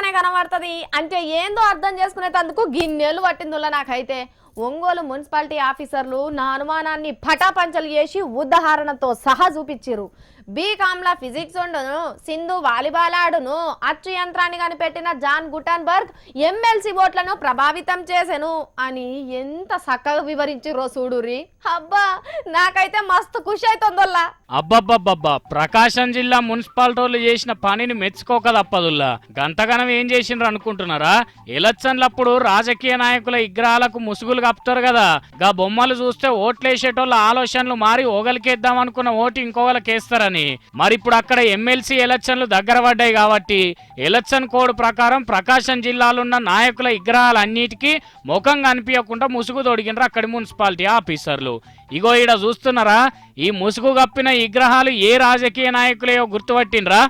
కొత్తగానే కనబడుతుంది అంటే ఏందో అర్థం చేసుకునేందుకు గిన్నెలు పట్టిందిలా నాకైతే. ఒంగోలు మున్సిపాలిటీ ఆఫీసర్లు నా అనుమానాన్ని పటాపంచలు చేసి ఉదాహరణతో సహా చూపించారు. బీకామ్లా ఫిజిక్స్ ఉండును, సింధు వాలీబాల్ ఆడును, అచ్చు యంత్రాన్ని కనిపెట్టిన జాన్ గుటన్బర్గ్ ఎమ్మెల్సీ ఓట్లను ప్రభావితం చేసెను అని ఎంత చక్కగా వివరించిరో చూడురి. అబ్బా నాకైతే మస్తు ఖుషి అవుతుందోల్లా. అబ్బబ్బబ్బబ్బా, ప్రకాశం జిల్లా మున్సిపాలిటీలు చేసిన పనిని మెచ్చుకోక తప్పదుల్లా. గంతగనం ఏం చేసిండ్రు అనుకుంటున్నారా? ఎలక్షన్లప్పుడు రాజకీయ నాయకుల విగ్రహాలకు ముసుగులు కప్పుతారు కదా, గా బొమ్మలు చూస్తే ఓట్లేసేటోళ్ళ ఆలోచనలు మారి ఓగలికేద్దాం అనుకున్న ఓటు ఇంకోగలకేస్తారని. మరి ఇప్పుడు అక్కడ ఎమ్మెల్సీ ఎలక్షన్లు దగ్గర పడ్డాయి కాబట్టి ఎలక్షన్ కోడ్ ప్రకారం ప్రకాశం జిల్లాలో నాయకుల విగ్రహాలన్నిటికీ ముఖం కనిపించకుండా ముసుగు తొడిగినరు అక్కడి మున్సిపాలిటీ ఆఫీసర్లు. ఇగో ఈడ చూస్తున్నారా, ఈ ముసుగు కప్పిన విగ్రహాలు ఏ రాజకీయ నాయకులేయో గుర్తుపట్టినరా?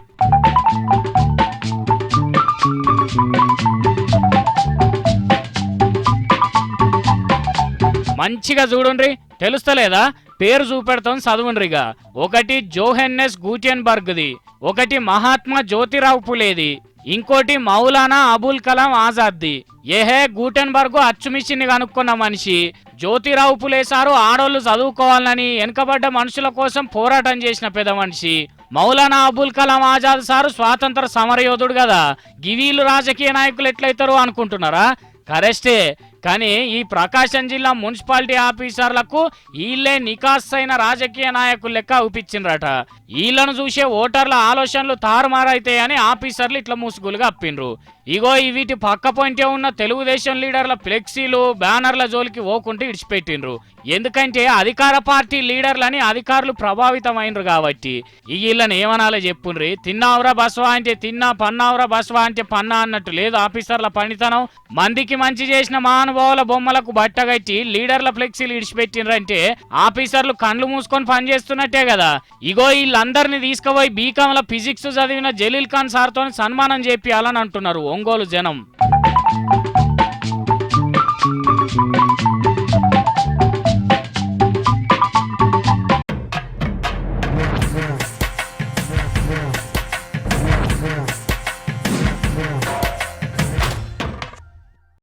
మంచిగా చూడండి, తెలుస్తలేదా? పేరు చూపెడతాం, చదువుండ్రిగా. ఒకటి జోహెన్నెస్ గూటెన్బర్గ్ది, ఒకటి మహాత్మా జ్యోతిరావు పులేది, ఇంకోటి మౌలానా అబుల్ కలాం ఆజాద్ది. ఏహే గూటెన్బర్గ్ అచ్చుమిషిని కనుక్కున్న మనిషి. జ్యోతిరావు పులే సారు ఆడోళ్ళు చదువుకోవాలని వెనుకబడ్డ మనుషుల కోసం పోరాటం చేసిన పెద్ద మనిషి. మౌలానా అబుల్ కలాం ఆజాద్ సారు స్వాతంత్ర సమరయోధుడు కదా. గివీలు రాజకీయ నాయకులు ఎట్లయితారో అనుకుంటున్నారా? కరెస్టే, కానీ ఈ ప్రకాశం జిల్లా మున్సిపాలిటీ ఆఫీసర్లకు వీళ్ళే నికాసైన రాజకీయ నాయకులు లెక్క అవుపించిండ్రట. వీళ్ళను చూసే ఓటర్ల ఆలోచనలు తారుమారైతాయని ఆఫీసర్లు ఇట్లా ముసుగులుగా అప్పిండ్రు. ఇగో వీటి పక్క పొంటే ఉన్న తెలుగుదేశం లీడర్ల ఫ్లెక్సీలు బ్యానర్ల జోలికి పోకుంటే ఇడిచిపెట్టిండ్రు. ఎందుకంటే అధికార పార్టీ లీడర్లని అధికారులు ప్రభావితమైనరు కాబట్టి. వీళ్ళని ఏమనాలో చెప్పుండ్రి. తిన్నావురా బస్వా అంటే తిన్నా, పన్నావురా బస్వా అంటే పన్నా అన్నట్టు లేదు ఆఫీసర్ల పనితనం. మందికి మంచి చేసిన మహానుభావుల బొమ్మలకు బట్టగట్టి లీడర్ల ఫ్లెక్సీలు ఇడిచిపెట్టిండ్రంటే ఆఫీసర్లు కండ్లు మూసుకొని పనిచేస్తున్నట్టే కదా. ఇగో వీళ్ళందరినీ తీసుకుపోయి బీకాంల ఫిజిక్స్ చదివిన జలీల్ ఖాన్ సార్తో సన్మానం చేపియాలని అంటున్నారు ఒంగోలు జనం.